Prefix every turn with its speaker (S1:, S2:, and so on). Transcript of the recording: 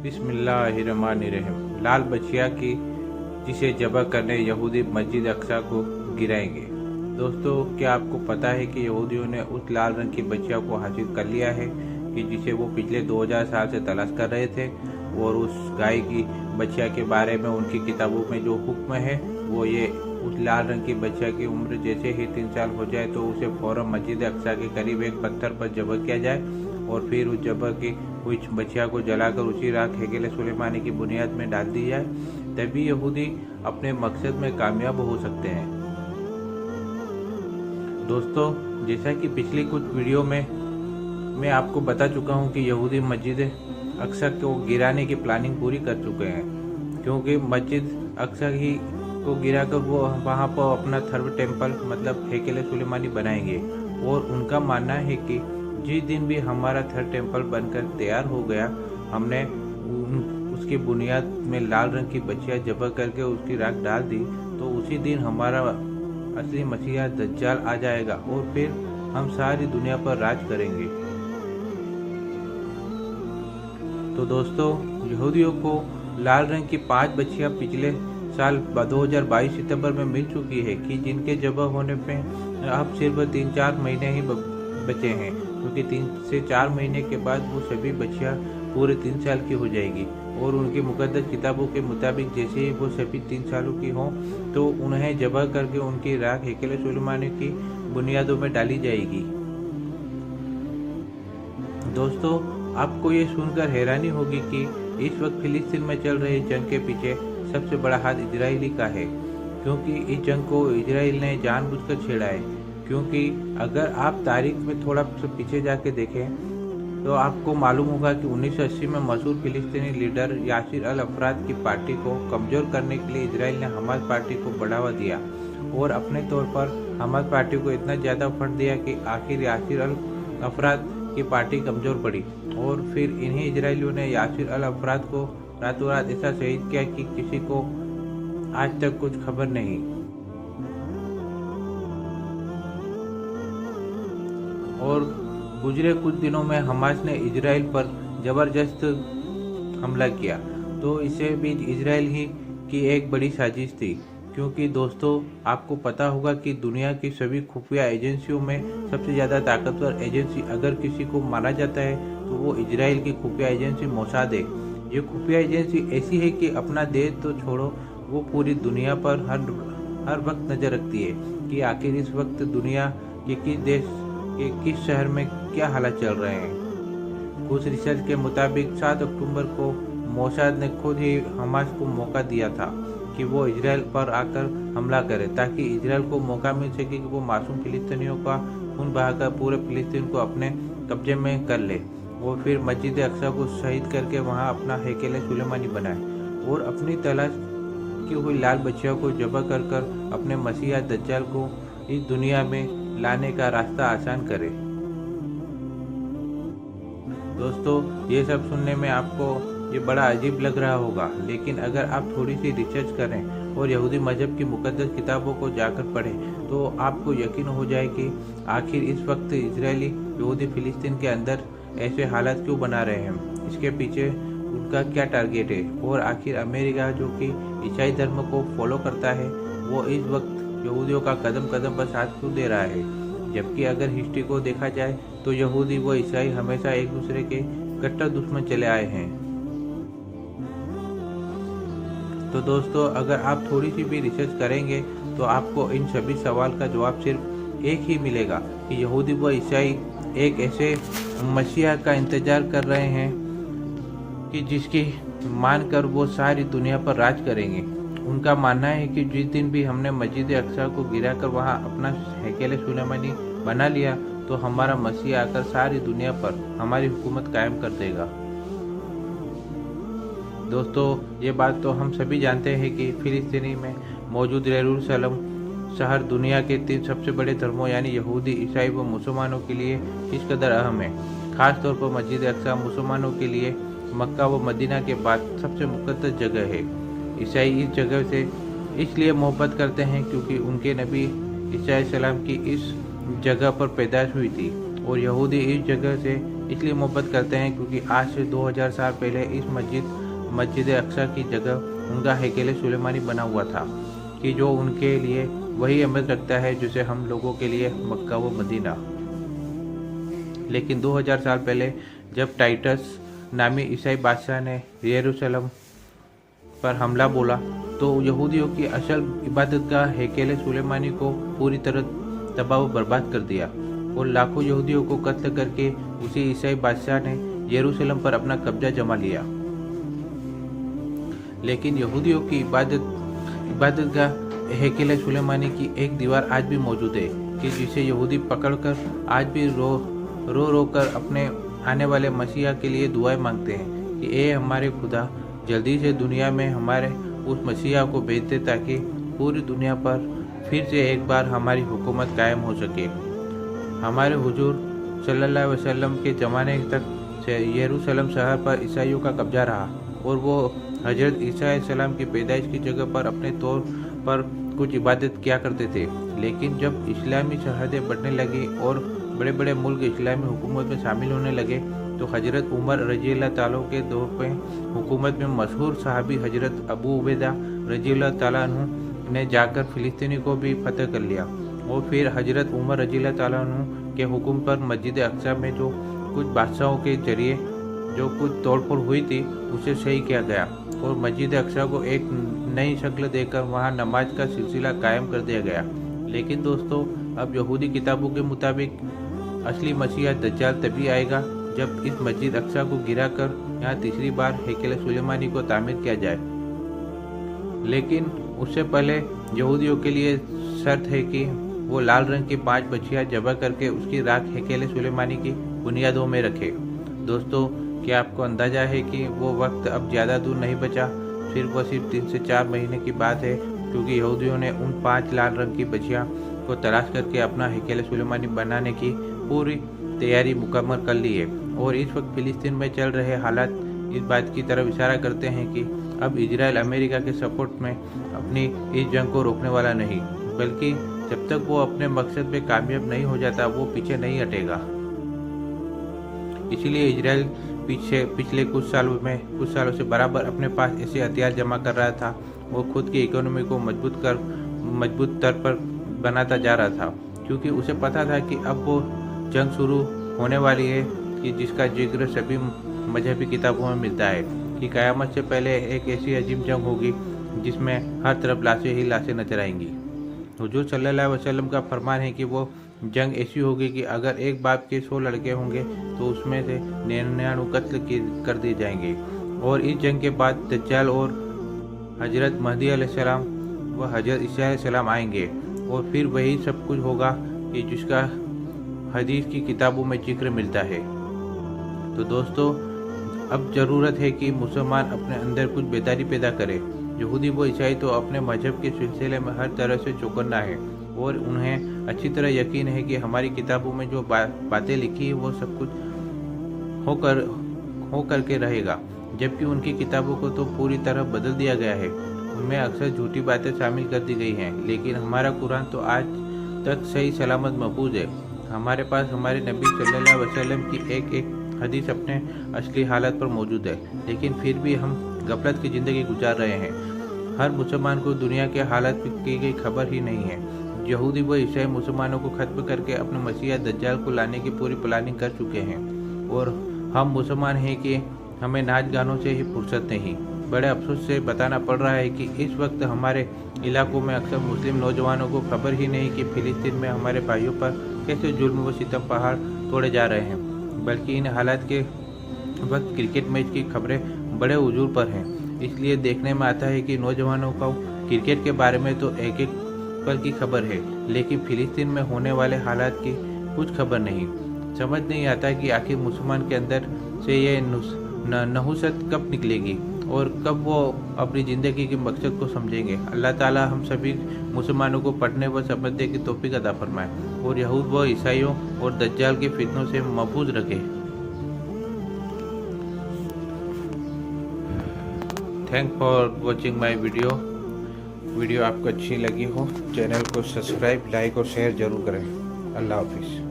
S1: बिस्मिल्लाहिर्रहमानिर्रहीम। लाल बछिया की जिसे ज़बह करने यहूदी मस्जिद अक्सा को गिराएंगे। दोस्तों, क्या आपको पता है कि यहूदियों ने उस लाल रंग की बछिया को हासिल कर लिया है कि जिसे वो पिछले 2000 साल से तलाश कर रहे थे। और उस गाय की बछिया के बारे में उनकी किताबों में जो हुक्म है वो ये, उस लाल रंग की बछिया की उम्र जैसे ही 3 साल हो जाए तो उसे फौरन मस्जिद अक्सा के करीब एक पत्थर पर ज़बह किया जाए और फिर उस ज़बह की हुई बछिया को जलाकर उसी रात हेकेल सुलेमानी की बुनियाद में डाल दी जाए। तभी यहूदी अपने मकसद में कामयाब हो सकते हैं। दोस्तों, जैसा कि पिछली कुछ वीडियो में मैं आपको बता चुका हूं कि यहूदी मस्जिद अक्सा को गिराने की प्लानिंग पूरी कर चुके हैं, क्योंकि मस्जिद अक्सा ही को गिराकर वो वहां पर अपना थर्ड टेम्पल मतलब हेकेल सुलेमानी बनाएंगे। और उनका मानना है कि जिस दिन भी हमारा थर्ड टेम्पल बनकर तैयार हो गया, हमने उसकी बुनियाद में लाल रंग की बछिया ज़बह करके उसकी राख डाल दी, तो उसी दिन हमारा असली मसीहा दज्जाल आ जाएगा और फिर हम सारी दुनिया पर राज करेंगे। तो दोस्तों, यहूदियों को लाल रंग की 5 बछियाँ पिछले साल 2022 सितंबर में मिल चुकी है कि जिनके ज़बह होने पे अब सिर्फ 3-4 महीने ही बचे हैं, क्योंकि 3 से 4 महीने के बाद वो सभी बच्चियाँ पूरे 3 साल की हो जाएगी। और उनकी मुकद्दस किताबों के मुताबिक जैसे ही वो सभी 3 सालों की हों तो उन्हें ज़बह करके उनकी राख हेकेल सुलेमानी की बुनियादों में डाली जाएगी। दोस्तों, आपको ये सुनकर हैरानी होगी कि इस वक्त फिलिस्तीन में चल रही जंग के पीछे सबसे बड़ा हाथ इजरायली का है, क्योंकि इस जंग को इजराइल ने जानबूझकर छेड़ा है। क्योंकि अगर आप तारीख में थोड़ा सा पीछे जाके देखें तो आपको मालूम होगा कि 1980 में मशहूर फिलिस्तीनी लीडर यासिर अल अफराद की पार्टी को कमज़ोर करने के लिए इजराइल ने हमास पार्टी को बढ़ावा दिया और अपने तौर पर हमास पार्टी को इतना ज़्यादा फंड दिया कि आखिर यासिर अल अफराद की पार्टी कमज़ोर पड़ी। और फिर इन्हीं इजराइलियों ने यासिर अल अफराद को रातों रात ऐसा शहीद किया कि किसी को आज तक कुछ खबर नहीं। और गुजरे कुछ दिनों में हमास ने इजराइल पर ज़बरदस्त हमला किया, तो इसे भी इजराइल ही की एक बड़ी साजिश थी। क्योंकि दोस्तों, आपको पता होगा कि दुनिया की सभी खुफिया एजेंसियों में सबसे ज़्यादा ताकतवर एजेंसी अगर किसी को माना जाता है तो वो इजराइल की खुफिया एजेंसी मोसाद है। ये खुफिया एजेंसी ऐसी है कि अपना देश तो छोड़ो, वो पूरी दुनिया पर हर वक्त नज़र रखती है कि आखिर इस वक्त दुनिया के किस देश के किस शहर में क्या हालात चल रहे हैं। कुछ रिसर्च के मुताबिक 7 अक्टूबर को मोसाद ने खुद ही हमास को मौका दिया था कि वो इजराइल पर आकर हमला करे, ताकि इजराइल को मौका मिल सके कि वो मासूम फिलिस्तीनियों का खून बहाकर पूरे फिलिस्तीन को अपने कब्जे में कर ले और फिर मस्जिद अक्सा को शहीद करके वहाँ अपना हेकेल सुलेमानी बनाए और अपनी तलाश की हुई लाल बच्चियों को ज़बह कर अपने मसीहा दज्जाल को इस दुनिया में लाने का रास्ता आसान करे। दोस्तों, ये सब सुनने में आपको ये बड़ा अजीब लग रहा होगा, लेकिन अगर आप थोड़ी सी रिसर्च करें और यहूदी मजहब की मुकद्दस किताबों को जाकर पढ़ें तो आपको यकीन हो जाए कि आखिर इस वक्त इजरायली यहूदी फिलिस्तीन के अंदर ऐसे हालात क्यों बना रहे हैं, इसके पीछे उनका क्या टारगेट है। और आखिर अमेरिका जो कि ईसाई धर्म को फॉलो करता है, वो इस वक्त यहूदियों का कदम कदम पर साथ क्यों दे रहा है। जबकि अगर हिस्ट्री को देखा जाए तो यहूदी व ईसाई हमेशा एक दूसरे के कट्टर दुश्मन चले आए हैं। तो दोस्तों, अगर आप थोड़ी सी भी रिसर्च करेंगे तो आपको इन सभी सवाल का जवाब सिर्फ एक ही मिलेगा कि यहूदी व ईसाई एक ऐसे मसीहा का इंतजार कर रहे हैं कि जिसकी मानकर वो सारी दुनिया पर राज करेंगे। उनका मानना है कि जिस दिन भी हमने मस्जिद अक्सा को गिराकर वहाँ अपना हेकेल सुलेमानी बना लिया तो हमारा मसीह आकर सारी दुनिया पर हमारी हुकूमत कायम कर देगा। दोस्तों, ये बात तो हम सभी जानते हैं कि फिलिस्तीनी में मौजूद यरूशलेम शहर दुनिया के 3 सबसे बड़े धर्मों यानी यहूदी, ईसाई व मुसलमानों के लिए किस कदर अहम है। खास तौर पर मस्जिद अक्सा मुसलमानों के लिए मक्का व मदीना के बाद सबसे मुकद्दस जगह है। ईसाई इस जगह से इसलिए मोहब्बत करते हैं क्योंकि उनके नबी ईसा सलाम की इस जगह पर पैदाइश हुई थी और यहूदी इस जगह से इसलिए मोहब्बत करते हैं क्योंकि आज से 2000 साल पहले इस मस्जिद अक्सा की जगह उनका हैकल सुलेमानी बना हुआ था, कि जो उनके लिए वही अहमियत रखता है जैसे हम लोगों के लिए मक्का व मदीना। लेकिन 2000 साल पहले जब टाइटस नामी ईसाई बादशाह ने यरूशलेम पर हमला बोला तो यहूदियों की असल इबादत का हैकल सुलेमानी को पूरी तरह तबाह व बर्बाद कर दिया और लाखों यहूदियों को कत्ल करके उसी ईसाई बादशाह ने यरूशलेम पर अपना कब्जा जमा लिया। लेकिन यहूदियों की इबादत का हैकल सुलेमानी की एक दीवार आज भी मौजूद है, कि जिसे यहूदी पकड़कर आज भी रो कर अपने आने वाले मसीहा के लिए दुआएं मांगते हैं कि ए हमारे खुदा, जल्दी से दुनिया में हमारे उस मसीहा को भेज दे ताकि पूरी दुनिया पर फिर से एक बार हमारी हुकूमत कायम हो सके। हमारे हुजूर सल्लल्लाहु अलैहि वसल्लम के ज़माने तक यरूशलेम शहर पर ईसाइयों का कब्जा रहा और वो हजरत ईसा अलैहिस्सलाम की पैदाइश की जगह पर अपने तौर पर कुछ इबादत किया करते थे। लेकिन जब इस्लामी सरहदें बढ़ने लगी और बड़े बड़े मुल्क इस्लामी हुकूमत में शामिल होने लगे तो हजरत उमर रजी अल्लाह ताला के दौर पर हुकूमत में मशहूर सहाबी हजरत अबू उबैदा रजी अल्लाह ताला अन्हु ने जाकर फ़िलिस्तीनी को भी फतह कर लिया और फिर हजरत उमर रजी अल्लाह ताला अन्हु के हुक्म पर मस्जिद अक्सा में जो कुछ बादशाहों के जरिए जो कुछ तोड़फोड़ हुई थी उसे सही किया गया और मस्जिद अक्सा को एक नई शक्ल देकर वहां नमाज का सिलसिला कायम कर दिया गया। लेकिन दोस्तों, अब यहूदी किताबों के मुताबिक असली मसीहा दज्जाल तभी आएगा जब इस मस्जिद अक्सा को गिराकर यहाँ तीसरी बार हैकल सुलेमानी को तामीर किया जाए। लेकिन उससे पहले यहूदियों के लिए शर्त है कि वो लाल रंग की 5 बछियाँ ज़बह करके उसकी राख हैकल सुलेमानी की बुनियादों में रखे। दोस्तों, क्या आपको अंदाज़ा है कि वो वक्त अब ज़्यादा दूर नहीं बचा? सिर्फ 3 से 4 महीने की बात है, क्योंकि यहूदियों ने उन 5 लाल रंग की बछियाँ को तलाश करके अपना हैकल सुलेमानी बनाने की पूरी तैयारी मुकम्मल कर ली है। और इस वक्त फ़िलिस्तीन में चल रहे हालात इस बात की तरफ इशारा करते हैं कि अब इजराइल अमेरिका के सपोर्ट में अपनी इस जंग को रोकने वाला नहीं, बल्कि जब तक वो अपने मकसद में कामयाब नहीं हो जाता वो पीछे नहीं हटेगा। इसीलिए इजराइल पिछले कुछ सालों से बराबर अपने पास ऐसे हथियार जमा कर रहा था और खुद की इकोनॉमी को मजबूत स्तर पर बनाता जा रहा था, क्योंकि उसे पता था कि अब वो जंग शुरू होने वाली है कि जिसका जिक्र सभी मजहबी किताबों में मिलता है कि क़यामत से पहले एक ऐसी अजीम जंग होगी जिसमें हर तरफ लाशें ही लाशें नजर आएंगी। हुजूर सल्लल्लाहु अलैहि वसल्लम का फरमान है कि वो जंग ऐसी होगी कि अगर एक बाप के 100 लड़के होंगे तो उसमें से 99 कत्ल कर दिए जाएंगे। और इस जंग के बाद दज्जाल और हजरत महदी अलैहिस्सलाम व हजरत ईसा अलैहिस्सलाम आएंगे और फिर वही सब कुछ होगा कि जिसका हदीस की किताबों में जिक्र मिलता है। तो दोस्तों, अब ज़रूरत है कि मुसलमान अपने अंदर कुछ बेदारी पैदा करे। यहूदी व ईसाई तो अपने मजहब के सिलसिले में हर तरह से चौकन्ना है और उन्हें अच्छी तरह यकीन है कि हमारी किताबों में जो बातें लिखी है वो सब कुछ हो करके रहेगा, जबकि उनकी किताबों को तो पूरी तरह बदल दिया गया है। उनमें अक्सर झूठी बातें शामिल कर दी गई हैं, लेकिन हमारा कुरान तो आज तक सही सलामत महफूज है। हमारे पास हमारे नबी सल्लल्लाहु अलैहि वसल्लम की एक हदीस अपने असली हालत पर मौजूद है, लेकिन फिर भी हम गफलत की ज़िंदगी गुजार रहे हैं। हर मुसलमान को दुनिया के हालात की गई खबर ही नहीं है। यहूदी व ईसाई मुसलमानों को खत्म करके अपने मसीहा दज्जाल को लाने की पूरी प्लानिंग कर चुके हैं और हम मुसलमान हैं कि हमें नाच गानों से ही फुर्सत नहीं। बड़े अफसोस से बताना पड़ रहा है कि इस वक्त हमारे इलाकों में अक्सर मुस्लिम नौजवानों को खबर ही नहीं कि फ़िलिस्तीन में हमारे भाइयों पर कैसे जुल्म व सितम पहाड़ तोड़े जा रहे हैं, बल्कि इन हालात के वक्त क्रिकेट मैच की खबरें बड़े हुजूर पर हैं। इसलिए देखने में आता है कि नौजवानों को क्रिकेट के बारे में तो एक पल की खबर है, लेकिन फ़िलिस्तीन में होने वाले हालात की कुछ खबर नहीं। समझ नहीं आता कि आखिर मुसलमान के अंदर से ये नहुसत कब निकलेगी और कब वो अपनी ज़िंदगी के मकसद को समझेंगे। अल्लाह ताला हम सभी मुसलमानों को पढ़ने व समझने की तौफीक अता फरमाए और यहूद व ईसाइयों और दज्जाल के फितनों से महफूज रखे। Thank for watching my video आपको अच्छी लगी हो, चैनल को सब्सक्राइब, लाइक और शेयर जरूर करें। अल्लाह हाफिज़।